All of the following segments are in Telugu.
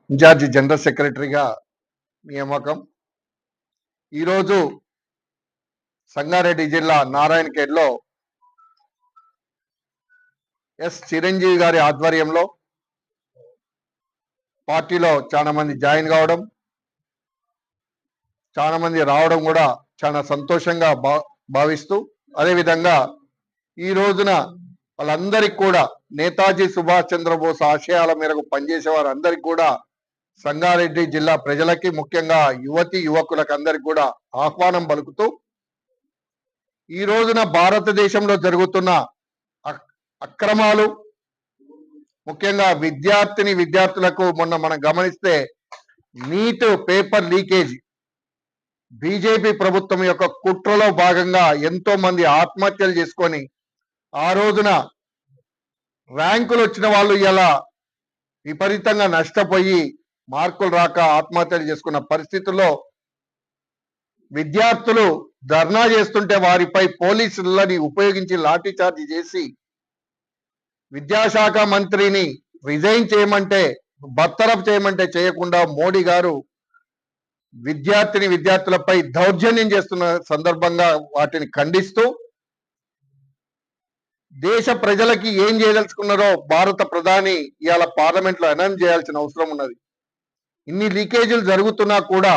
ఇన్ఛార్జి జనరల్ సెక్రటరీగా నియామకం. ఈరోజు సంగారెడ్డి జిల్లా నారాయణఖేడ్లో ఎస్ చిరంజీవి గారి ఆధ్వర్యంలో పార్టీలో చాలా మంది జాయిన్ కావడం, చాలా మంది రావడం కూడా చాలా సంతోషంగా భావిస్తూ, అదేవిధంగా ఈ రోజున వాళ్ళందరికీ కూడా నేతాజీ సుభాష్ చంద్రబోస్ ఆశయాల మేరకు పనిచేసే వారందరికీ కూడా సంగారెడ్డి జిల్లా ప్రజలకి, ముఖ్యంగా యువతి యువకులకు అందరికి కూడా ఆహ్వానం పలుకుతూ, ఈ రోజున భారతదేశంలో జరుగుతున్న అక్రమాలు, ముఖ్యంగా విద్యార్థులకు మొన్న మనం గమనిస్తే నీట్ పేపర్ లీకేజ్ బీజేపీ ప్రభుత్వం యొక్క కుట్రలో భాగంగా ఎంతో మంది ఆత్మహత్యలు చేసుకొని, ఆ రోజున ర్యాంకులు వచ్చిన వాళ్ళు ఇలా విపరీతంగా నష్టపోయి మార్కులు రాక ఆత్మహత్యలు చేసుకున్న పరిస్థితుల్లో విద్యార్థులు ధర్నా చేస్తుంటే వారిపై పోలీసులని ఉపయోగించి లాఠీ చార్జ్ చేసి విద్యాశాఖ మంత్రిని రిజైన్ చేయమంటే, బర్తరఫ్ చేయమంటే చేయకుండా మోడీ గారు విద్యార్థులపై దౌర్జన్యం చేస్తున్న సందర్భంగా వాటిని ఖండిస్తూ, దేశ ప్రజలకి ఏం చేయదలుచుకున్నారో భారత ప్రధాని ఇవాళ పార్లమెంట్ లో అనౌన్స్ చేయాల్సిన అవసరం ఉన్నది. ఇన్ని లీకేజీలు జరుగుతున్నా కూడా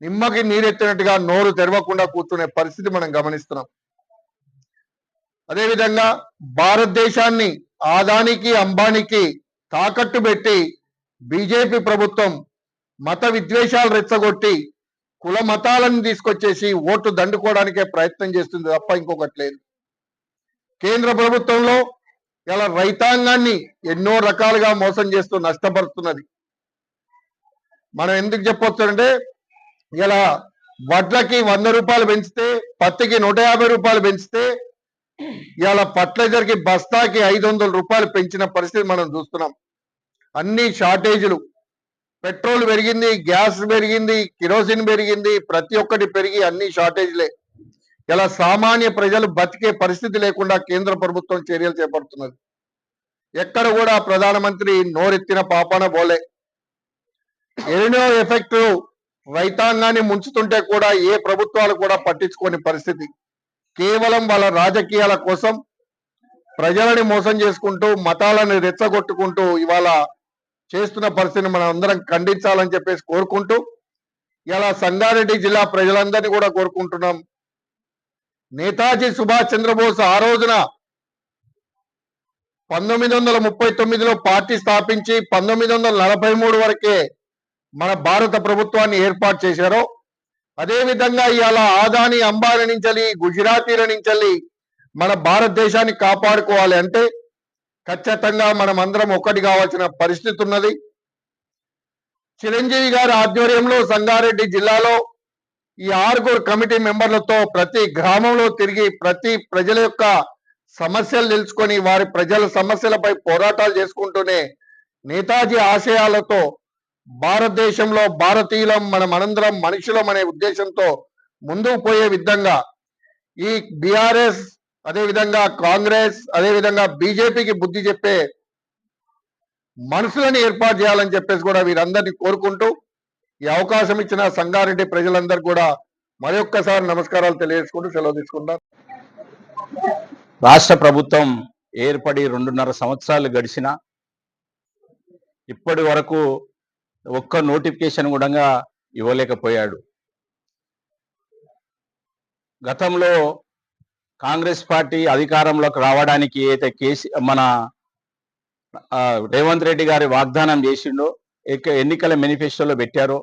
నిమ్మకి నీరెత్తినట్టుగా నోరు తెరవకుండా కూర్చునే పరిస్థితి మనం గమనిస్తున్నాం. అదేవిధంగా భారతదేశాన్ని ఆదానికి అంబానీకి తాకట్టు పెట్టి బీజేపీ ప్రభుత్వం మత విద్వేషాలు రెచ్చగొట్టి కుల మతాలను తీసుకొచ్చేసి ఓట్లు దండుకోవడానికే ప్రయత్నం చేస్తుంది తప్ప ఇంకొకటి లేదు. కేంద్ర ప్రభుత్వంలో ఇలా రైతాంగాన్ని ఎన్నో రకాలుగా మోసం చేస్తూ నష్టపరుస్తున్నది. మనం ఎందుకు చెప్పొచ్చు అంటే, ఇలా వడ్లకి 100 రూపాయలు పెంచితే, పత్తికి 150 రూపాయలు పెంచితే, ఇలా ఫర్టిలైజర్కి బస్తాకి 500 రూపాయలు పెంచిన పరిస్థితి మనం చూస్తున్నాం. అన్ని షార్టేజీలు, పెట్రోల్ పెరిగింది, గ్యాస్ పెరిగింది, కిరోసిన్ పెరిగింది, ప్రతి ఒక్కటి పెరిగి అన్ని షార్టేజ్లే. ఇలా సామాన్య ప్రజలు బతికే పరిస్థితి లేకుండా కేంద్ర ప్రభుత్వం చర్యలు చేపడుతున్నది. ఎక్కడ కూడా ప్రధానమంత్రి నోరెత్తిన పాపాన పోలే. ఎన్నో ఎఫెక్ట్ రైతాంగాన్ని ముంచుతుంటే కూడా ఏ ప్రభుత్వాలు కూడా పట్టించుకోని పరిస్థితి. కేవలం వాళ్ళ రాజకీయాల కోసం ప్రజలని మోసం చేసుకుంటూ, మతాలను రెచ్చగొట్టుకుంటూ ఇవాళ చేస్తున్న పరిస్థితిని మనం అందరం ఖండించాలని చెప్పేసి కోరుకుంటూ, ఇలా సంగారెడ్డి జిల్లా ప్రజలందరినీ కూడా కోరుకుంటున్నాం. నేతాజీ సుభాష్ చంద్రబోస్ ఆ రోజున 1939లో పార్టీ స్థాపించి 1943 వరకే మన భారత ప్రభుత్వాన్ని ఏర్పాటు చేశారో, అదేవిధంగా ఇవాళ ఆదాని అంబానీ నుంచి, గుజరాతీల నుంచి మన భారతదేశాన్ని కాపాడుకోవాలి అంటే ఖచ్చితంగా మనం అందరం ఒక్కటి కావాల్సిన పరిస్థితి ఉన్నది. చిరంజీవి గారి ఆధ్వర్యంలో సంగారెడ్డి జిల్లాలో ఈ 6 కమిటీ మెంబర్లతో ప్రతి గ్రామంలో తిరిగి ప్రతి ప్రజల యొక్క సమస్యలు తెలుసుకొని వారి ప్రజల సమస్యలపై పోరాటాలు చేసుకుంటూనే నేతాజీ ఆశయాలతో భారతదేశంలో భారతీయులం, మనందరం మనుషులం అనే ఉద్దేశంతో ముందుకు పోయే విధంగా ఈ బీఆర్ఎస్, అదేవిధంగా కాంగ్రెస్, అదేవిధంగా బీజేపీకి బుద్ధి చెప్పే మనుషులను ఏర్పాటు చేయాలని చెప్పేసి కూడా వీరందరినీ కోరుకుంటూ, ఈ అవకాశం ఇచ్చిన సంగారెడ్డి ప్రజలందరూ కూడా మరొక్కసారి నమస్కారాలు తెలియజేసుకుంటూ సెలవు తీసుకుంటారు. రాష్ట్ర ప్రభుత్వం ఏర్పడి 2.5 సంవత్సరాలు గడిచిన ఇప్పటి వరకు ఒక్క నోటిఫికేషన్ కూడా ఇవ్వలేకపోయాడు. గతంలో కాంగ్రెస్ పార్టీ అధికారంలోకి రావడానికి అయితే మన రేవంత్ రెడ్డి గారి వాగ్దానం చేసిండో, ఎన్నికల మేనిఫెస్టోలో పెట్టారో,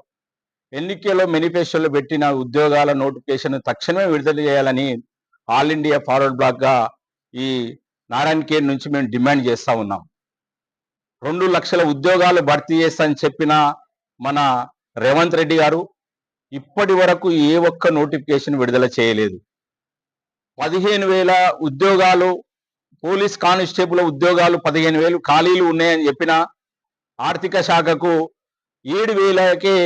ఎన్నికల మేనిఫెస్టోలో పెట్టిన ఉద్యోగాల నోటిఫికేషన్ తక్షణమే విడుదల చేయాలని ఆల్ ఇండియా ఫార్వర్డ్ బ్లాక్ గా ఈ నారాయణఖేడ్ నుంచి మేము డిమాండ్ చేస్తా ఉన్నాం. 2 లక్షల ఉద్యోగాలు భర్తీ చేస్తానని చెప్పిన మన రేవంత్ రెడ్డి గారు ఇప్పటి వరకు ఏ ఒక్క నోటిఫికేషన్ విడుదల చేయలేదు. 15,000 ఉద్యోగాలు, పోలీస్ కానిస్టేబుల్ ఉద్యోగాలు 15,000 ఖాళీలు ఉన్నాయని చెప్పిన ఆర్థిక శాఖకు 7,000కే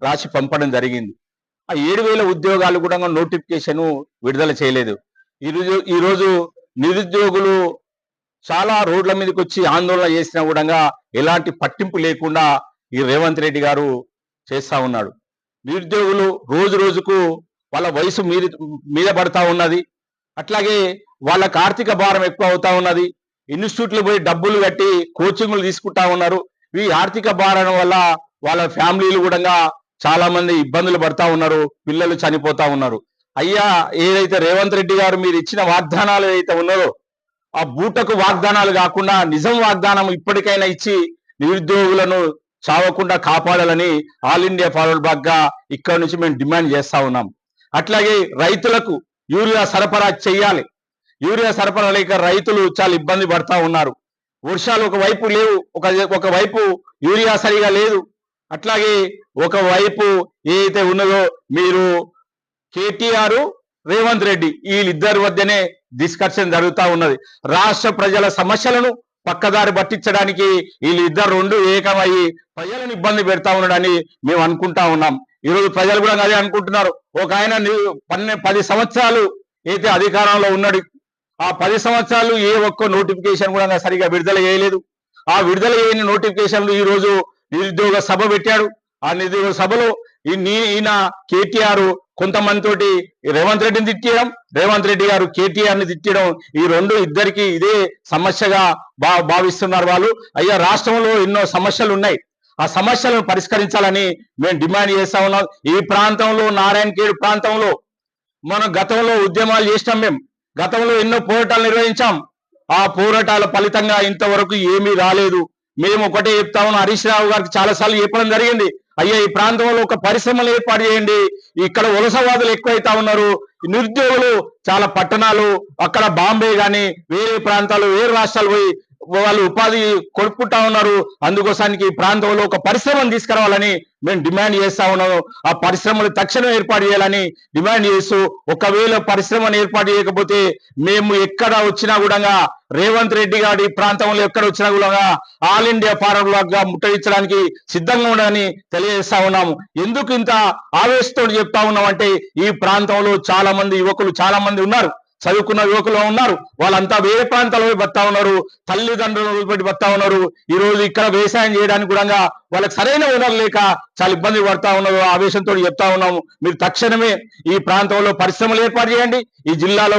రాసి పంపడం జరిగింది. ఆ 7,000 ఉద్యోగాలు కూడా నోటిఫికేషన్ విడుదల చేయలేదు. ఈరోజు నిరుద్యోగులు చాలా రోడ్ల మీదకి వచ్చి ఆందోళన చేసినా కూడా ఎలాంటి పట్టింపు లేకుండా ఈ రేవంత్ రెడ్డి గారు చేస్తా ఉన్నాడు. నిరుద్యోగులు రోజు రోజుకు వాళ్ళ వయసు మీద పడతా ఉన్నది. అట్లాగే వాళ్ళకి ఆర్థిక భారం ఎక్కువ అవుతా ఉన్నది. ఇన్స్టిట్యూట్లు పోయి డబ్బులు కట్టి కోచింగ్లు తీసుకుంటా ఉన్నారు. ఈ ఆర్థిక భారం వల్ల వాళ్ళ ఫ్యామిలీలు కూడా చాలా మంది ఇబ్బందులు పడతా ఉన్నారు. పిల్లలు చనిపోతా ఉన్నారు. అయ్యా, ఏదైతే రేవంత్ రెడ్డి గారు మీరు ఇచ్చిన వాగ్దానాలు ఏదైతే ఉన్నారో ఆ బూటకు వాగ్దానాలు కాకుండా నిజం వాగ్దానం ఇప్పటికైనా ఇచ్చి నిరుద్యోగులను చావకుండా కాపాడాలని ఆల్ ఇండియా ఫార్వర్డ్ బ్లాక్ గా ఇక్కడ నుంచి మేము డిమాండ్ చేస్తా ఉన్నాం. అట్లాగే రైతులకు యూరియా సరఫరా చేయాలి. యూరియా సరఫరా లేక రైతులు చాలా ఇబ్బంది పడతా ఉన్నారు. వర్షాలు ఒకవైపు లేవు, ఒకవైపు యూరియా సరిగా లేదు. అట్లాగే ఒకవైపు ఏదైతే ఉన్నదో మీరు కేటీఆర్, రేవంత్ రెడ్డి వీళ్ళిద్దరి మధ్యనే డిస్కషన్ జరుగుతూ ఉన్నది. రాష్ట్ర ప్రజల సమస్యలను పక్కదారి పట్టించడానికి వీళ్ళిద్దరు రెండు ఏకమయ్యి ప్రజలను ఇబ్బంది పెడతా ఉన్నాడని మేము అనుకుంటా ఉన్నాం. ఈరోజు ప్రజలు కూడా అదే అనుకుంటున్నారు. ఒక ఆయన 10 సంవత్సరాలు అయితే అధికారంలో ఉన్నాడు. ఆ 10 సంవత్సరాలు ఏ ఒక్క నోటిఫికేషన్ కూడా సరిగా విడుదల చేయలేదు. ఆ విడుదల చేయని నోటిఫికేషన్లు ఈ రోజు నిరుద్యోగ సభ పెట్టాడు. ఆ నిరుద్యోగ సభలో ఈయన కేటీఆర్ కొంతమందితోటి రేవంత్ రెడ్డిని తిట్టడం, రేవంత్ రెడ్డి గారు కేటీఆర్ ని తిట్టడం, ఈ ఇద్దరికి ఇదే సమస్యగా భావిస్తున్నారు వాళ్ళు. అయ్యా, రాష్ట్రంలో ఎన్నో సమస్యలు ఉన్నాయి. ఆ సమస్యలను పరిష్కరించాలని మేము డిమాండ్ చేస్తా ఉన్నాం. ఈ ప్రాంతంలో నారాయణఖేడ్ ప్రాంతంలో మనం గతంలో ఉద్యమాలు చేసినాం. మేము గతంలో ఎన్నో పోరాటాలు నిర్వహించాం. ఆ పోరాటాల ఫలితంగా ఇంతవరకు ఏమీ రాలేదు. మేము ఒకటే చెప్తా ఉన్నాం. హరీష్ రావు గారికి చాలా సార్లు చెప్పడం జరిగింది. అయ్యా, ఈ ప్రాంతంలో ఒక పరిశ్రమలు ఏర్పాటు చేయండి. ఇక్కడ వలసవాదులు ఎక్కువైతా ఉన్నారు. నిరుద్యోగులు చాలా పట్టణాలు, అక్కడ బాంబే గాని వేరే ప్రాంతాలు, వేరే రాష్ట్రాలు పోయి వాళ్ళు ఉపాధి కొనుక్కుంటా ఉన్నారు. అందుకోసానికి ఈ ప్రాంతంలో ఒక పరిశ్రమను తీసుకురావాలని మేము డిమాండ్ చేస్తా ఉన్నాము. ఆ పరిశ్రమలు తక్షణం ఏర్పాటు చేయాలని డిమాండ్ చేస్తూ, ఒకవేళ పరిశ్రమను ఏర్పాటు చేయకపోతే మేము ఎక్కడ వచ్చినా కూడా రేవంత్ రెడ్డి గారి ప్రాంతంలో ఎక్కడ వచ్చినా కూడా ఆల్ ఇండియా ఫార్వర్డ్ బ్లాక్ గా ముట్టడించడానికి సిద్ధంగా ఉండని తెలియజేస్తా ఉన్నాము. ఎందుకు ఇంత ఆవేశంతో చెప్తా ఉన్నాం అంటే, ఈ ప్రాంతంలో చాలా మంది యువకులు చాలా మంది ఉన్నారు, చదువుకున్న యువకులు ఉన్నారు. వాళ్ళంతా వేరే ప్రాంతాల్లో బతా ఉన్నారు, తల్లిదండ్రులు పెట్టి బతా ఉన్నారు. ఈ రోజు ఇక్కడ వ్యవసాయం చేయడానికి కూడా వాళ్ళకి సరైన వనరు లేక చాలా ఇబ్బంది పడతా ఉన్నారు. ఆవేశంతో చెప్తా ఉన్నాము, మీరు తక్షణమే ఈ ప్రాంతంలో పరిశ్రమలు ఏర్పాటు చేయండి. ఈ జిల్లాలో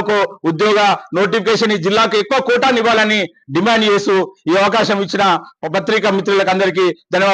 ఉద్యోగ నోటిఫికేషన్ ఈ జిల్లాకు ఎక్కువ కోటాను ఇవ్వాలని డిమాండ్ చేస్తూ ఈ అవకాశం ఇచ్చిన పత్రికా మిత్రులకు అందరికీ ధన్యవాదాలు.